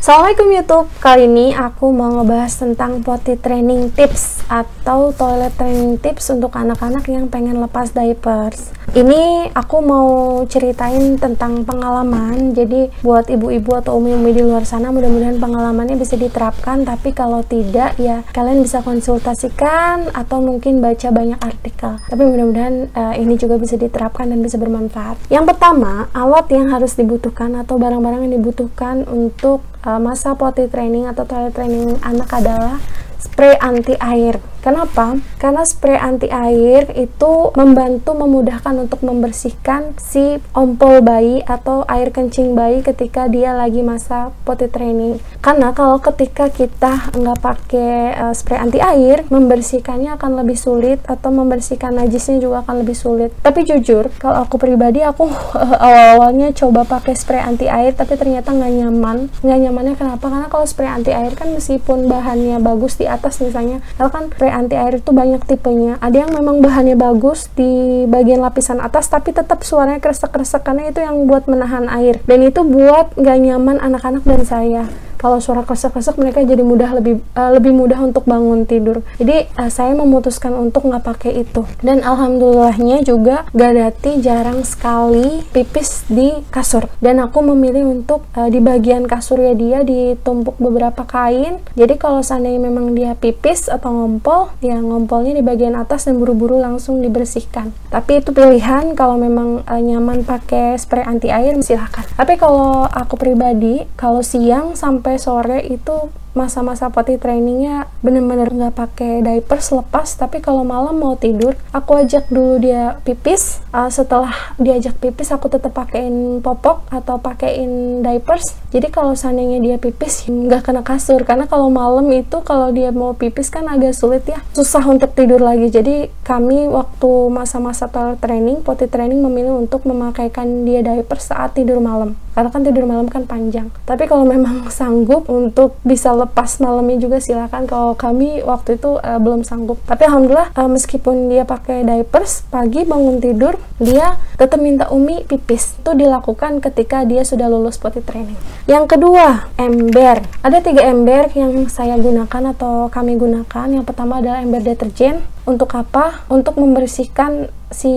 Assalamualaikum YouTube, kali ini aku mau ngebahas tentang potty training tips atau toilet training tips untuk anak-anak yang pengen lepas diapers. Ini aku mau ceritain tentang pengalaman, jadi buat ibu-ibu atau umi-umi di luar sana mudah-mudahan pengalamannya bisa diterapkan, tapi kalau tidak ya kalian bisa konsultasikan atau mungkin baca banyak artikel, tapi mudah-mudahan ini juga bisa diterapkan dan bisa bermanfaat. Yang pertama, alat yang harus dibutuhkan atau barang-barang yang dibutuhkan untuk masa potty training atau toilet training anak adalah spray anti air. Kenapa? Karena spray anti air itu memudahkan untuk membersihkan si ompol bayi atau air kencing bayi ketika dia lagi masa potty training. Karena kalau ketika kita nggak pakai spray anti air, membersihkannya akan lebih sulit atau membersihkan najisnya juga akan lebih sulit. Tapi jujur, kalau aku pribadi, aku awal-awalnya coba pakai spray anti air, tapi ternyata nggak nyaman. Nggak nyamannya kenapa? Karena kalau spray anti air kan meskipun bahannya bagus di atas misalnya, kalau kan spray anti air itu banyak tipenya. Ada yang memang bahannya bagus di bagian lapisan atas, tapi tetap suaranya kresek-kresek, karena itu yang buat menahan air. Dan itu buat nggak nyaman anak-anak dan saya. Kalau suara kresek-kresek mereka jadi lebih mudah untuk bangun tidur. Jadi saya memutuskan untuk nggak pakai itu. Dan alhamdulillahnya juga Gadati jarang sekali pipis di kasur. Dan aku memilih untuk di bagian kasurnya dia ditumpuk beberapa kain. Jadi kalau seandainya memang dia pipis atau ngompol, ya ngompolnya di bagian atas dan buru-buru langsung dibersihkan. Tapi itu pilihan, kalau memang nyaman pakai spray anti air silahkan. Tapi kalau aku pribadi, kalau siang sampai sore itu masa-masa potty trainingnya bener-bener nggak pakai diapers, lepas. Tapi kalau malam mau tidur, aku ajak dulu dia pipis. Setelah diajak pipis, aku tetap pakein popok atau pakein diapers. Jadi kalau seandainya dia pipis nggak kena kasur, karena kalau malam itu kalau dia mau pipis kan agak sulit ya, susah untuk tidur lagi. Jadi kami waktu masa-masa toilet training, potty training memilih untuk memakaikan dia diapers saat tidur malam, karena kan tidur malam kan panjang. Tapi kalau memang sanggup untuk bisa lepas malamnya juga silakan. Kalau kami waktu itu belum sanggup. Tapi alhamdulillah meskipun dia pakai diapers, pagi bangun tidur dia tetap minta Umi pipis. Itu dilakukan ketika dia sudah lulus potty training. Yang kedua, ember. Ada 3 ember yang saya gunakan atau kami gunakan. Yang pertama adalah ember deterjen. Untuk apa? Untuk membersihkan si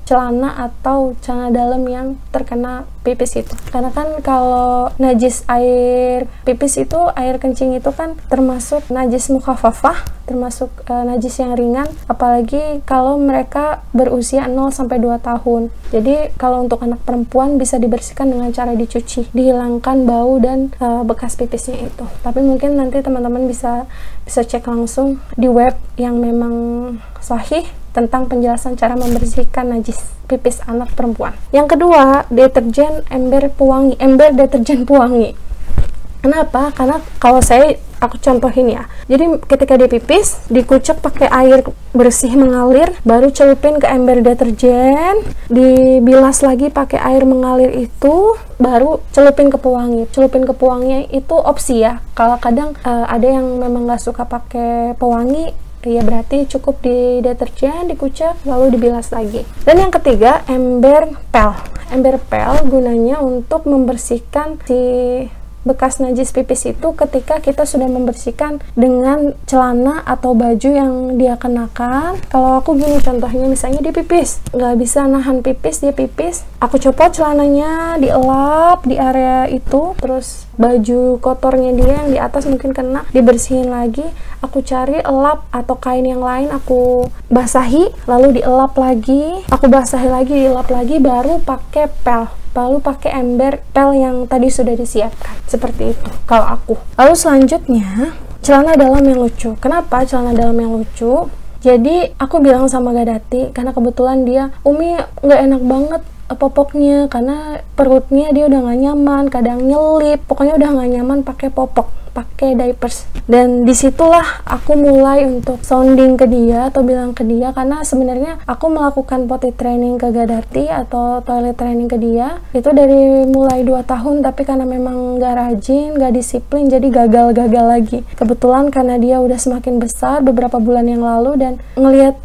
celana atau celana dalam yang terkena pipis itu. Karena kan kalau najis air pipis itu, air kencing itu kan termasuk najis mukhafafah, termasuk najis yang ringan, apalagi kalau mereka berusia 0-2 tahun. Jadi kalau untuk anak perempuan bisa dibersihkan dengan cara dicuci, dihilangkan bau dan bekas pipisnya itu. Tapi mungkin nanti teman-teman bisa cek langsung di web yang memang sahih tentang penjelasan cara membersihkan najis pipis anak perempuan. Yang kedua, deterjen ember pewangi, ember deterjen pewangi. Kenapa? Karena kalau aku contohin ya. Jadi ketika dia pipis, dikucek pakai air bersih mengalir, baru celupin ke ember deterjen, dibilas lagi pakai air mengalir itu, baru celupin ke pewangi. Celupin ke pewangi itu opsi ya. Kalau kadang ada yang memang nggak suka pakai pewangi, ya berarti cukup di deterjen, dikucek, lalu dibilas lagi. Dan yang ketiga, ember pel. Ember pel gunanya untuk membersihkan si bekas najis pipis itu ketika kita sudah membersihkan dengan celana atau baju yang dia kenakan. Kalau aku gini contohnya, misalnya dia pipis, nggak bisa nahan pipis, dia pipis, aku copot celananya, dielap di area itu, terus baju kotornya dia yang di atas mungkin kena, dibersihin lagi, aku cari elap atau kain yang lain, aku basahi, lalu dielap lagi, aku basahi lagi, dielap lagi, baru pakai pel. Lalu pakai ember pel yang tadi sudah disiapkan. Seperti itu kalau aku. Lalu selanjutnya, celana dalam yang lucu. Kenapa celana dalam yang lucu? Jadi aku bilang sama Gadati, karena kebetulan dia, Umi nggak enak banget popoknya, karena perutnya dia udah nggak nyaman, kadang nyelip, pokoknya udah nggak nyaman pakai popok. pakai diapers. Dan disitulah aku mulai untuk sounding ke dia atau bilang ke dia, karena sebenarnya aku melakukan potty training ke Gadati atau toilet training ke dia itu dari mulai 2 tahun, tapi karena memang gak rajin, gak disiplin, jadi gagal lagi. Kebetulan karena dia udah semakin besar beberapa bulan yang lalu dan ngelihat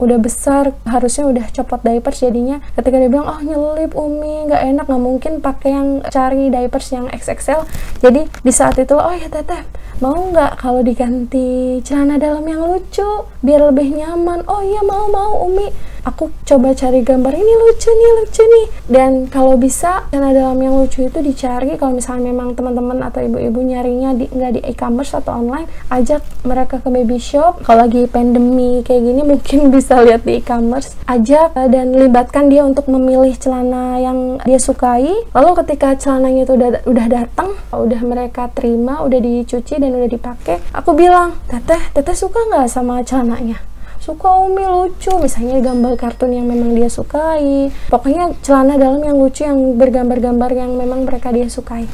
udah besar, harusnya udah copot diapers, jadinya ketika dia bilang nyelip Umi, gak enak, gak mungkin pakai yang cari diapers yang XXL. Jadi di saat itu ya Teteh, mau nggak kalau diganti celana dalam yang lucu biar lebih nyaman? Oh iya mau Umi, aku coba cari gambar, ini lucu nih. Dan kalau bisa celana dalam yang lucu itu dicari, kalau misalnya memang teman-teman atau ibu-ibu nyarinya nggak di e-commerce atau online, ajak mereka ke baby shop. Kalau lagi pandemi kayak gini mungkin bisa lihat di e-commerce, ajak dan libatkan dia untuk memilih celana yang dia sukai. Lalu ketika celananya itu udah datang, udah mereka terima, udah dicuci dan udah dipakai, aku bilang, Teteh suka nggak sama celananya? Suka Umi, lucu, misalnya gambar kartun yang memang dia sukai, pokoknya celana dalam yang lucu yang bergambar-gambar yang memang mereka sukai,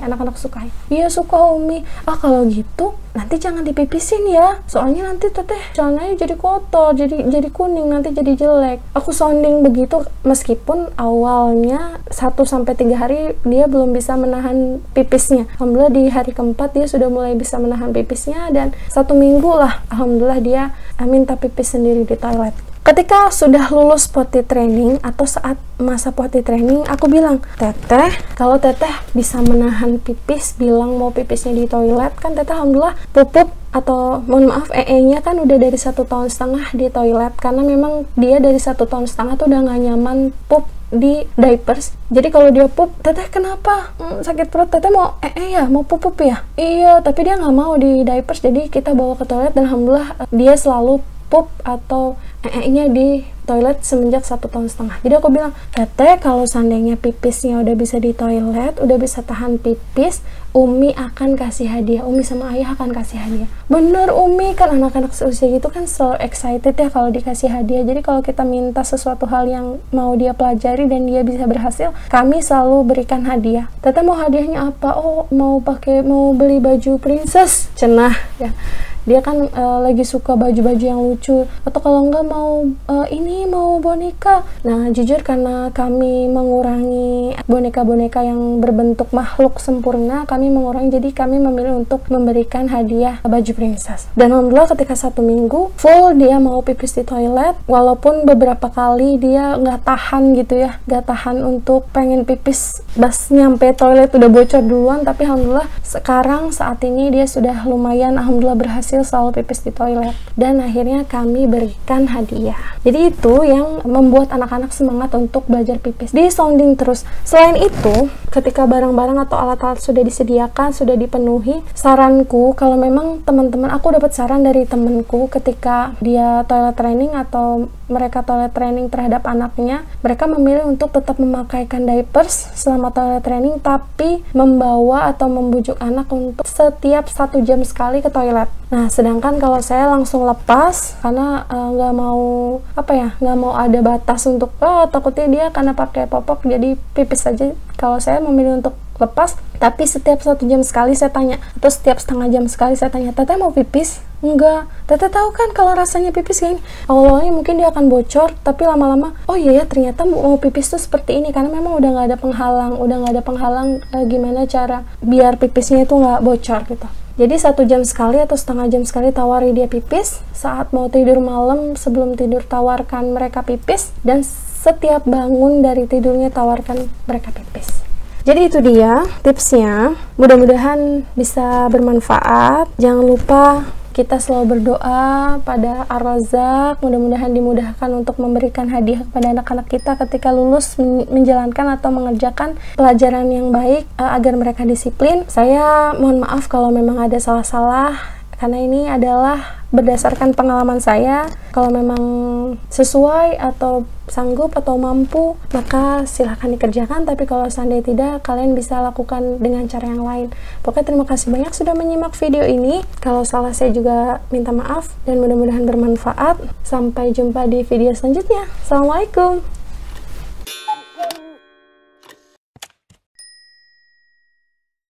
anak-anak sukai. Iya suka Umi. Kalau gitu nanti jangan dipipisin ya, soalnya nanti Teteh celananya jadi kotor, jadi kuning, nanti jadi jelek. Aku sounding begitu, meskipun awalnya 1-3 hari dia belum bisa menahan pipisnya. Alhamdulillah di hari keempat dia sudah mulai bisa menahan pipisnya, dan 1 minggu lah alhamdulillah dia minta pipis sendiri di toilet. Ketika sudah lulus potty training atau saat masa potty training, aku bilang, Teteh, kalau Teteh bisa menahan pipis, bilang mau pipisnya di toilet, kan Teteh alhamdulillah pupup atau mohon maaf nya kan udah dari 1,5 tahun di toilet, karena memang dia dari 1,5 tahun tuh udah gak nyaman pup di diapers. Jadi kalau dia pup, Teteh kenapa? Sakit perut, Teteh mau mau pup ya? Iya, tapi dia nggak mau di diapers, jadi kita bawa ke toilet dan alhamdulillah dia selalu pup atau nya di toilet semenjak 1,5 tahun. Jadi aku bilang, Teteh kalau seandainya pipisnya udah bisa di toilet, udah bisa tahan pipis, Umi akan kasih hadiah, Umi sama Ayah akan kasih hadiah. Bener Umi, kan anak-anak seusia gitu kan selalu excited ya kalau dikasih hadiah. Jadi kalau kita minta sesuatu hal yang mau dia pelajari dan dia bisa berhasil, kami selalu berikan hadiah. Teteh mau hadiahnya apa? Mau beli baju princess, cenah ya. Dia kan lagi suka baju-baju yang lucu, atau kalau enggak mau mau boneka. Nah jujur karena kami mengurangi boneka-boneka yang berbentuk makhluk sempurna, kami mengurangi, jadi kami memilih untuk memberikan hadiah baju princess. Dan alhamdulillah ketika 1 minggu full dia mau pipis di toilet, walaupun beberapa kali dia nggak tahan gitu ya, nggak tahan untuk pengen pipis, pas nyampe toilet udah bocor duluan, tapi alhamdulillah sekarang saat ini dia sudah lumayan alhamdulillah berhasil selalu pipis di toilet, dan akhirnya kami berikan hadiah. Jadi itu yang membuat anak-anak semangat untuk belajar pipis, di sounding terus. Selain itu, ketika barang-barang atau alat-alat sudah disediakan, sudah dipenuhi, saranku kalau memang teman-teman, aku dapat saran dari temanku ketika dia toilet training atau mereka toilet training terhadap anaknya, mereka memilih untuk tetap memakaikan diapers selama toilet training, tapi membawa atau membujuk anak untuk setiap 1 jam sekali ke toilet. Nah sedangkan kalau saya langsung lepas, karena nggak mau ada batas untuk takutnya dia karena pakai popok jadi pipis saja. Kalau saya memilih untuk lepas, tapi setiap 1 jam sekali saya tanya, atau setiap setengah jam sekali saya tanya, Teteh mau pipis? Enggak. Teteh tahu kan kalau rasanya pipis kayak ini. Awalnya mungkin dia akan bocor, tapi lama-lama iya ya ternyata mau pipis tuh seperti ini, karena memang udah nggak ada penghalang, gimana cara biar pipisnya itu nggak bocor gitu. Jadi 1 jam sekali atau setengah jam sekali tawari dia pipis, saat mau tidur malam sebelum tidur tawarkan mereka pipis, dan setiap bangun dari tidurnya tawarkan mereka pipis. Jadi itu dia tipsnya, mudah-mudahan bisa bermanfaat. Jangan lupa kita selalu berdoa pada Ar-Razzaq, mudah-mudahan dimudahkan untuk memberikan hadiah kepada anak-anak kita ketika lulus menjalankan atau mengerjakan pelajaran yang baik, agar mereka disiplin. Saya mohon maaf kalau memang ada salah-salah, karena ini adalah berdasarkan pengalaman saya. Kalau memang sesuai atau sanggup atau mampu, maka silahkan dikerjakan, tapi kalau seandainya tidak, kalian bisa lakukan dengan cara yang lain. Pokoknya terima kasih banyak sudah menyimak video ini. Kalau salah saya juga minta maaf, dan mudah-mudahan bermanfaat. Sampai jumpa di video selanjutnya. Assalamualaikum.